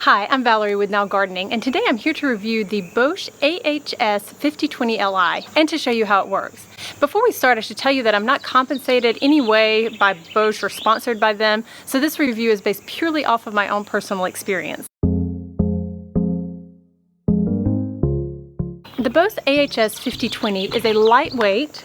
Hi, I'm Valerie with Now Gardening, and today I'm here to review the Bosch AHS 5020 LI and to show you how it works. Before we start, I should tell you that I'm not compensated any way by Bosch or sponsored by them, so this review is based purely off of my own personal experience. The Bosch AHS 5020 is a lightweight,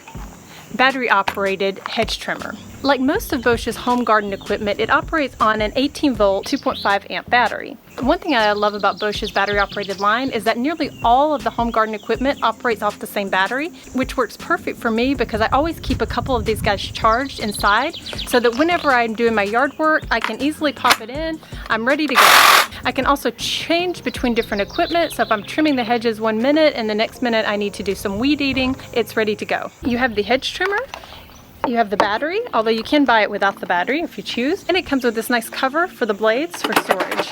battery-operated hedge trimmer. Like most of Bosch's home garden equipment, it operates on an 18-volt, 2.5 amp battery. One thing I love about Bosch's battery-operated line is that nearly all of the home garden equipment operates off the same battery, which works perfect for me because I always keep a couple of these guys charged inside so that whenever I'm doing my yard work, I can easily pop it in. I'm ready to go. I can also change between different equipment, so if I'm trimming the hedges 1 minute and the next minute I need to do some weed eating, it's ready to go. You have the hedge trimmer. You have the battery, although you can buy it without the battery if you choose. And it comes with this nice cover for the blades for storage.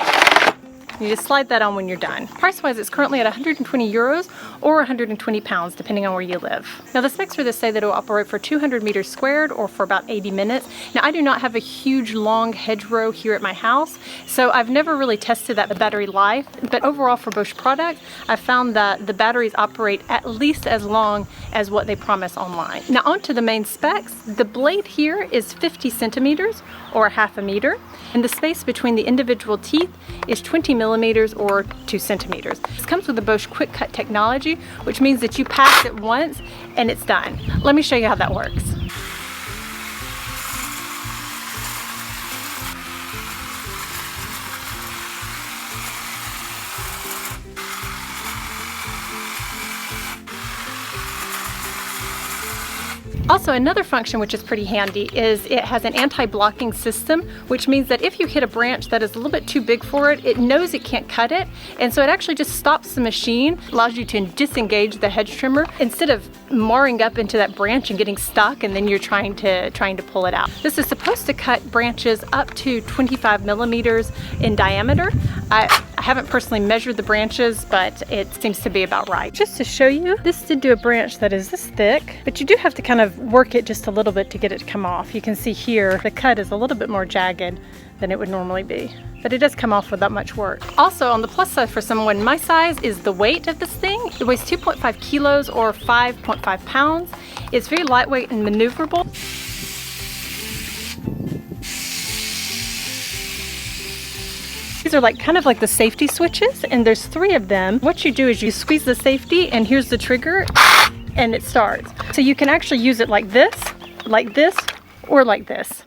You just slide that on when you're done. Price-wise, it's currently at 120 euros or 120 pounds, depending on where you live. Now, the specs for this say that it will operate for 200 meters squared or for about 80 minutes. Now, I do not have a huge, long hedgerow here at my house, so I've never really tested that battery life. But overall, for Bosch products, I've found that the batteries operate at least as long as what they promise online. Now, on to the main specs. The blade here is 50 centimeters or half a meter, and the space between the individual teeth is 20 millimeters or 2 centimeters. This comes with the Bosch Quick Cut technology, which means that you pass it once and it's done. Let me show you how that works. Also, another function which is pretty handy is it has an anti-blocking system, which means that if you hit a branch that is a little bit too big for it, it knows it can't cut it, and so it actually just stops the machine, allows you to disengage the hedge trimmer instead of marring up into that branch and getting stuck, and then you're trying to pull it out. This is supposed to cut branches up to 25 millimeters in diameter. I haven't personally measured the branches, but it seems to be about right. Just to show you, this did do a branch that is this thick, but you do have to kind of work it just a little bit to get it to come off. You can see here the cut is a little bit more jagged than it would normally be, but it does come off without much work. Also, on the plus side for someone my size is the weight of this thing. It weighs 2.5 kilos or 5.5 pounds. It's very lightweight and maneuverable. These are kind of like the safety switches, and there's 3 of them. What you do is you squeeze the safety, and here's the trigger, and it starts. So you can actually use it like this, or like this.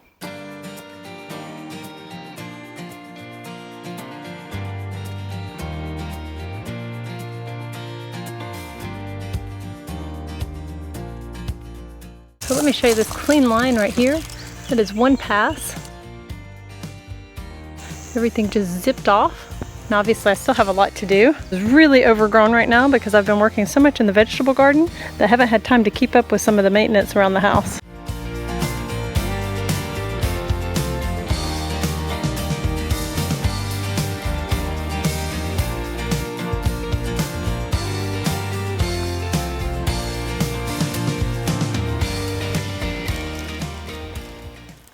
So let me show you this clean line right here. That is 1 pass. Everything just zipped off. Now obviously I still have a lot to do. It's really overgrown right now because I've been working so much in the vegetable garden that I haven't had time to keep up with some of the maintenance around the house.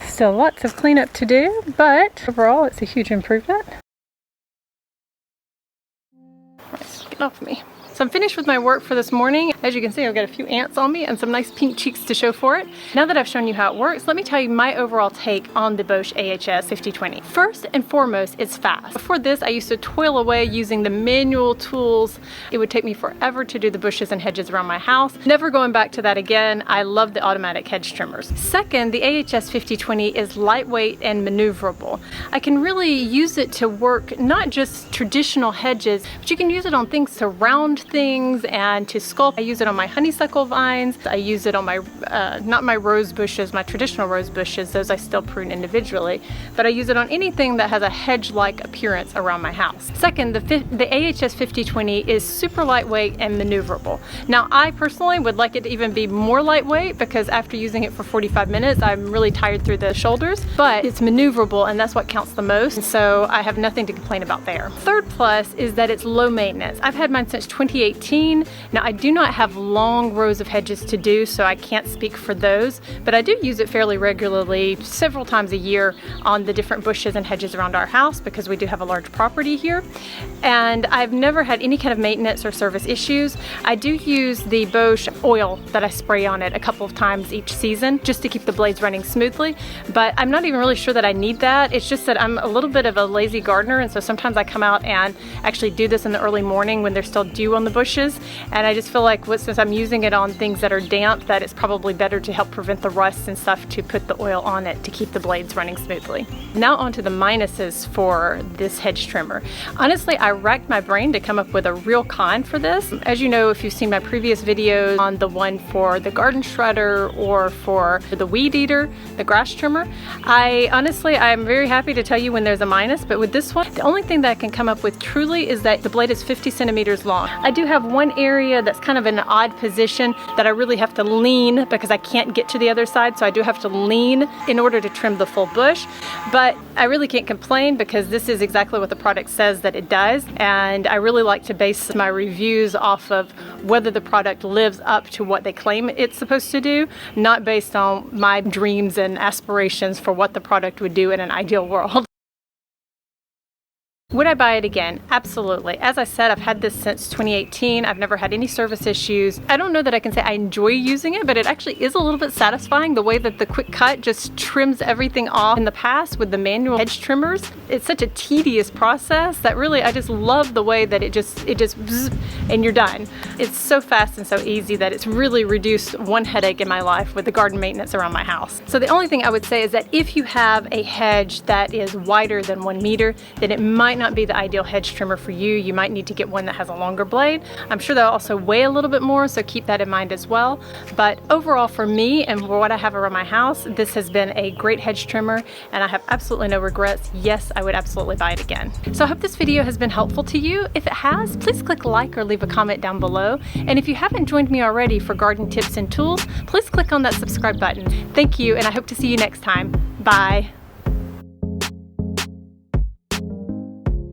Still lots of cleanup to do, but overall it's a huge improvement. Get off me. So I'm finished with my work for this morning. As you can see, I've got a few ants on me and some nice pink cheeks to show for it. Now that I've shown you how it works, let me tell you my overall take on the Bosch AHS 5020. First and foremost, it's fast. Before this, I used to toil away using the manual tools. It would take me forever to do the bushes and hedges around my house. Never going back to that again. I love the automatic hedge trimmers. Second, the AHS 5020 is lightweight and maneuverable. I can really use it to work not just traditional hedges, but you can use it on things to round things and to sculpt. I use it on my honeysuckle vines. I use it on my, not my rose bushes, my traditional rose bushes, those I still prune individually, but I use it on anything that has a hedge-like appearance around my house. Second, the AHS 5020 is super lightweight and maneuverable. Now, I personally would like it to even be more lightweight because after using it for 45 minutes, I'm really tired through the shoulders, but it's maneuverable and that's what counts the most, and so I have nothing to complain about there. Third plus is that it's low maintenance. I've had mine since 20 2018. Now I do not have long rows of hedges to do, so I can't speak for those, but I do use it fairly regularly, several times a year on the different bushes and hedges around our house because we do have a large property here. And I've never had any kind of maintenance or service issues. I do use the Bosch oil that I spray on it a couple of times each season just to keep the blades running smoothly, but I'm not even really sure that I need that. It's just that I'm a little bit of a lazy gardener, and so sometimes I come out and actually do this in the early morning when there's still dew on the bushes, and I just feel like since I'm using it on things that are damp, that it's probably better to help prevent the rust and stuff to put the oil on it to keep the blades running smoothly. Now on to the minuses for this hedge trimmer. Honestly, I racked my brain to come up with a real con for this. As you know, if you've seen my previous videos on the one for the garden shredder or for the weed eater, the grass trimmer, I'm very happy to tell you when there's a minus, but with this one, the only thing that I can come up with truly is that the blade is 50 centimeters long. I do have one area that's kind of in an odd position that I really have to lean because I can't get to the other side, so I do have to lean in order to trim the full bush, but I really can't complain because this is exactly what the product says that it does, and I really like to base my reviews off of whether the product lives up to what they claim it's supposed to do, not based on my dreams and aspirations for what the product would do in an ideal world. Would I buy it again? Absolutely. As I said, I've had this since 2018. I've never had any service issues. I don't know that I can say I enjoy using it, but it actually is a little bit satisfying the way that the quick cut just trims everything off. In the past with the manual hedge trimmers, it's such a tedious process that really I just love the way that it just bzz, and you're done. It's so fast and so easy that it's really reduced one headache in my life with the garden maintenance around my house. So the only thing I would say is that if you have a hedge that is wider than 1 meter, then it might not be the ideal hedge trimmer for you. You might need to get one that has a longer blade. I'm sure they'll also weigh a little bit more, so keep that in mind as well. But overall for me and for what I have around my house, this has been a great hedge trimmer and I have absolutely no regrets. Yes, I would absolutely buy it again. So I hope this video has been helpful to you. If it has, please click like or leave a comment down below. And if you haven't joined me already for garden tips and tools, please click on that subscribe button. Thank you, and I hope to see you next time. Bye.